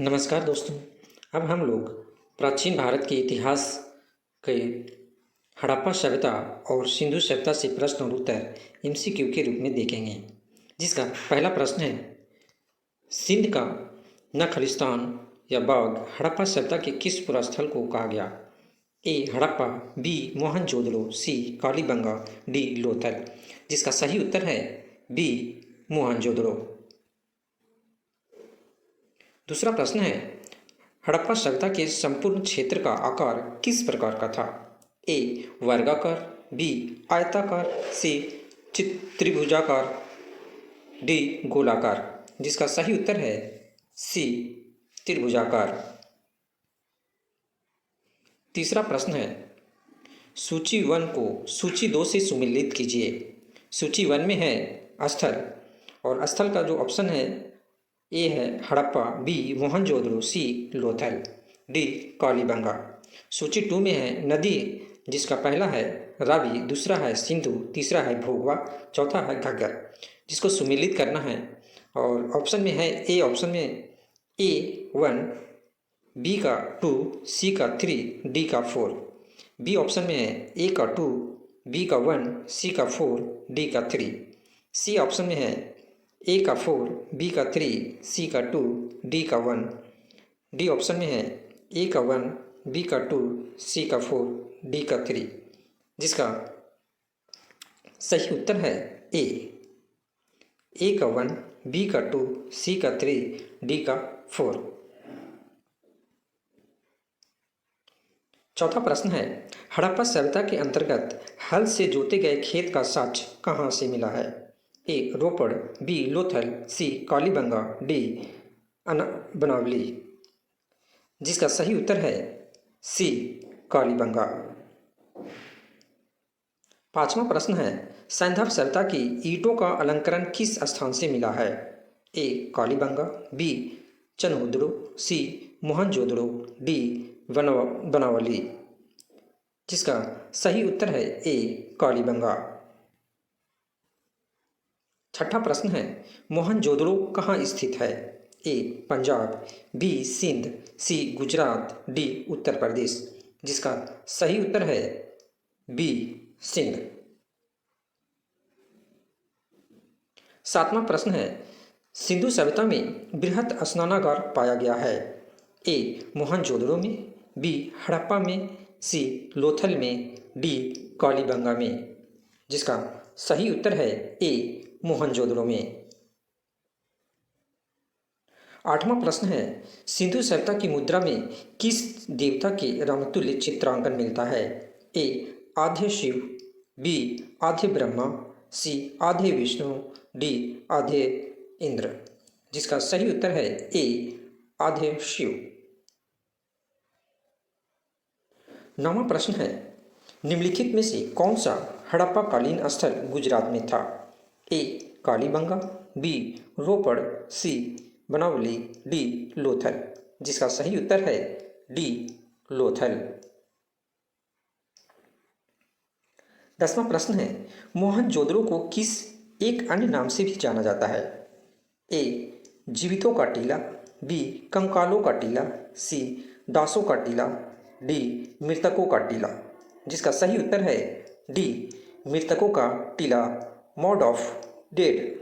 नमस्कार दोस्तों। अब हम लोग प्राचीन भारत के इतिहास के हड़प्पा सभ्यता और सिंधु सभ्यता से प्रश्न और उत्तर एमसीक्यू के रूप में देखेंगे। जिसका पहला प्रश्न है, सिंध का न खलिस्तान या बाग हड़प्पा सभ्यता के किस पुरास्थल को कहा गया? ए हड़प्पा, बी मोहनजोदड़ो, सी कालीबंगा, डी लोथल। जिसका सही उत्तर है बी मोहनजोदड़ो। दूसरा प्रश्न है, हड़प्पा सभ्यता के संपूर्ण क्षेत्र का आकार किस प्रकार का था? ए वर्गाकार, बी आयताकार, सी त्रिभुजाकार, डी गोलाकार। जिसका सही उत्तर है सी त्रिभुजाकार। तीसरा प्रश्न है, सूची 1 को सूची 2 से सुमेलित कीजिए। सूची 1 में है स्थल, और स्थल का जो ऑप्शन है ए है हड़प्पा, बी मोहनजोदड़ो, सी लोथल, डी कालीबंगा। सूची 2 में है नदी, जिसका पहला है रावी, दूसरा है सिंधु, तीसरा है भोगवा, चौथा है घग्गर। जिसको सुमेलित करना है, और ऑप्शन में है ए ऑप्शन में A1, बी का 2, सी का 3, डी का 4। बी ऑप्शन में है ए का 2, बी का 1, सी का 4, डी का 3। सी ऑप्शन में है ए का 4, बी का 3, सी का 2, डी का 1। डी ऑप्शन में है ए का 1, बी का 2, सी का 4, डी का 3। जिसका सही उत्तर है ए का 1, बी का 2, सी का 3, डी का 4। चौथा प्रश्न है, हड़प्पा सभ्यता के अंतर्गत हल से जोते गए खेत का साक्ष्य कहाँ से मिला है? ए रोपड़, बी लोथल, सी कालीबंगा, डी बनावली। जिसका सही उत्तर है सी कालीबंगा। पांचवा प्रश्न है, सैंधव सभ्यता की ईंटों का अलंकरण किस स्थान से मिला है? ए कालीबंगा, बी चनहुद्रो, सी मोहनजोदड़ो, डी बनावली। जिसका सही उत्तर है ए कालीबंगा। छठा प्रश्न है, मोहनजोदड़ो कहाँ स्थित है? ए पंजाब, बी सिंध, सी गुजरात, डी उत्तर प्रदेश। जिसका सही उत्तर है बी सिंध। सातवां प्रश्न है, सिंधु सभ्यता में बृहत स्नानागार पाया गया है? ए मोहनजोदड़ो में, बी हड़प्पा में, सी लोथल में, डी कालीबंगा में। जिसका सही उत्तर है ए मोहनजोदड़ो में। आठवां प्रश्न है, सिंधु सभ्यता की मुद्रा में किस देवता के रामतुल्य चित्रांकन मिलता है? ए आधे शिव, बी आधे ब्रह्मा, सी आधे विष्णु, डी आधे इंद्र। जिसका सही उत्तर है ए आधे शिव। नौवां प्रश्न है, निम्नलिखित में से कौन सा हड़प्पा कालीन स्थल गुजरात में था? ए कालीबंगा, बी रोपड़, सी बनावली, डी लोथल। जिसका सही उत्तर है डी लोथल। 10वां प्रश्न है, मोहनजोदड़ो को किस एक अन्य नाम से भी जाना जाता है? ए जीवितों का टीला, बी कंकालों का टीला, सी दासों का टीला, डी मृतकों का टीला। जिसका सही उत्तर है डी मृतकों का टीला, मोड ऑफ डेड।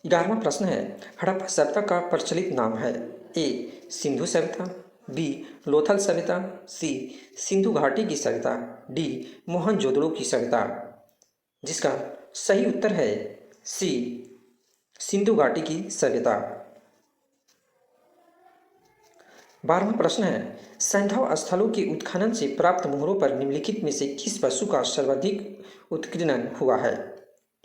11वां प्रश्न है, हड़प्पा सभ्यता का प्रचलित नाम है? ए सिंधु सभ्यता, बी लोथल सभ्यता, सी सिंधु घाटी की सभ्यता, डी मोहनजोदड़ो की सभ्यता। जिसका सही उत्तर है सी सिंधु घाटी की सभ्यता। 12वां प्रश्न है, सैंधव स्थलों के उत्खनन से प्राप्त मोहरों पर निम्नलिखित में से किस पशु का सर्वाधिक उत्कीर्णन हुआ है?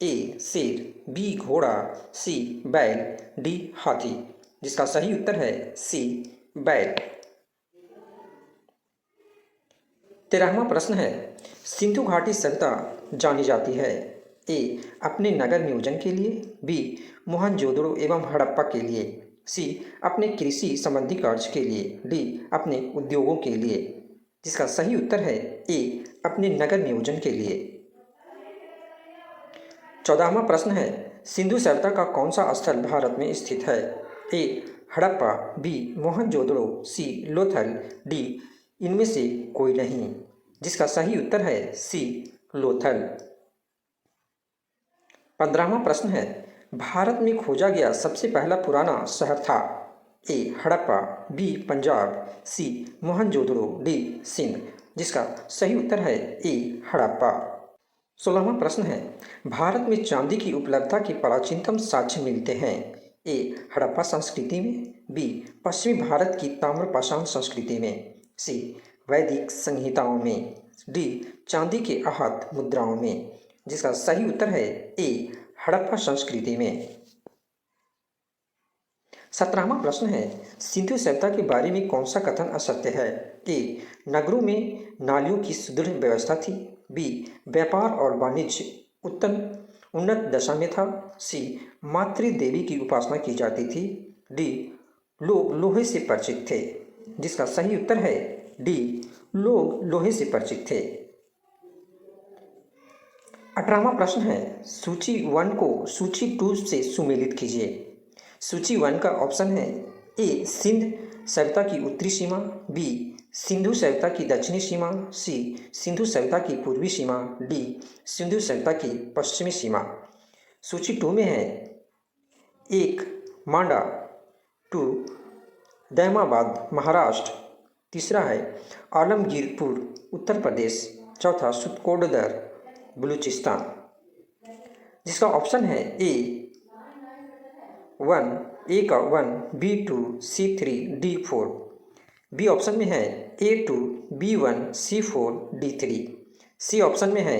ए शेर, बी घोड़ा, सी बैल, डी हाथी। जिसका सही उत्तर है सी बैल। 13वां प्रश्न है, सिंधु घाटी सभ्यता जानी जाती है? ए अपने नगर नियोजन के लिए, बी मोहनजोदड़ो एवं हड़प्पा के लिए, सी अपने कृषि संबंधी कार्य के लिए, डी अपने उद्योगों के लिए। जिसका सही उत्तर है ए अपने नगर नियोजन के लिए। 14वां प्रश्न है, सिंधु सभ्यता का कौन सा स्थल भारत में स्थित है? ए हड़प्पा, बी मोहनजोदड़ो, सी लोथल, डी इनमें से कोई नहीं। जिसका सही उत्तर है सी लोथल। 15वां प्रश्न है, भारत में खोजा गया सबसे पहला पुराना शहर था? ए हड़प्पा, बी पंजाब, सी मोहनजोदड़ो, डी सिंध। जिसका सही उत्तर है ए हड़प्पा। 16वां प्रश्न है, भारत में चांदी की उपलब्धता के प्राचीनतम साक्ष्य मिलते हैं? ए हड़प्पा संस्कृति में, बी पश्चिमी भारत की ताम्रपाषाण संस्कृति में, सी वैदिक संहिताओं में, डी चांदी के आहत मुद्राओं में। जिसका सही उत्तर है ए हड़प्पा संस्कृति में। 17वां प्रश्न है, सिंधु सभ्यता के बारे में कौन सा कथन असत्य है? ए नगरों में नालियों की सुदृढ़ व्यवस्था थी, बी व्यापार और वाणिज्य उन्नत दशा में था, सी मातृ देवी की उपासना की जाती थी, डी लोग लोहे से परिचित थे। जिसका सही उत्तर है डी लोग लोहे से परिचित थे। 18वां प्रश्न है, सूची 1 को सूची 2 से सुमेलित कीजिए। सूची 1 का ऑप्शन है ए सिंध सभ्यता की उत्तरी सीमा, बी सिंधु सभ्यता की दक्षिणी सीमा, सी सिंधु सभ्यता की पूर्वी सीमा, डी सिंधु सभ्यता की पश्चिमी सीमा। सूची 2 में है 1 मांडा, 2 दैमाबाद महाराष्ट्र, तीसरा है आलमगीरपुर उत्तर प्रदेश, चौथा सुतकोडदर बलूचिस्तान। जिसका ऑप्शन है ए 1 का 1, B2, C3, D4। B option में है A2, B1, C4, D3। C option में है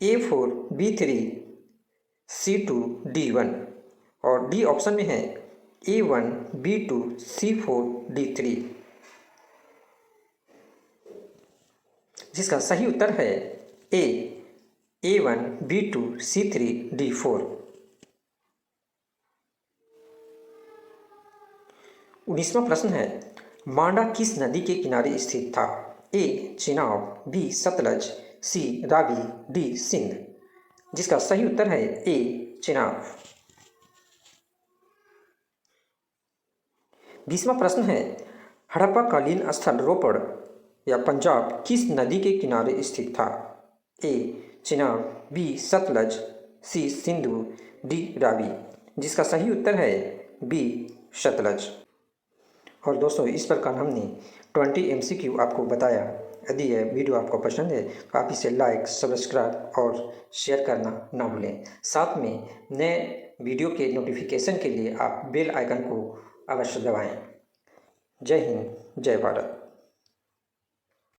A4, B3, C2, D1 और डी ऑप्शन में है A1, B2, C4, D3। जिसका सही उत्तर है A1, B2, C3, D4। 19वां प्रश्न है, मांडा किस नदी के किनारे स्थित था? ए चिनाब, बी सतलज, सी रावी, डी सिंध। जिसका सही उत्तर है ए चिनाब। 20वां प्रश्न है, हड़प्पा कालीन स्थल रोपड़ या पंजाब किस नदी के किनारे स्थित था? ए चिनाब, बी सतलज, सी सिंधु, डी रावी। जिसका सही उत्तर है बी सतलज। और दोस्तों, इस प्रकार हमने 20 MCQ आपको बताया। यदि यह वीडियो आपको पसंद है तो आप इसे लाइक, सब्सक्राइब और शेयर करना ना भूलें। साथ में नए वीडियो के नोटिफिकेशन के लिए आप बेल आइकन को अवश्य दबाएं। जय हिंद, जय भारत।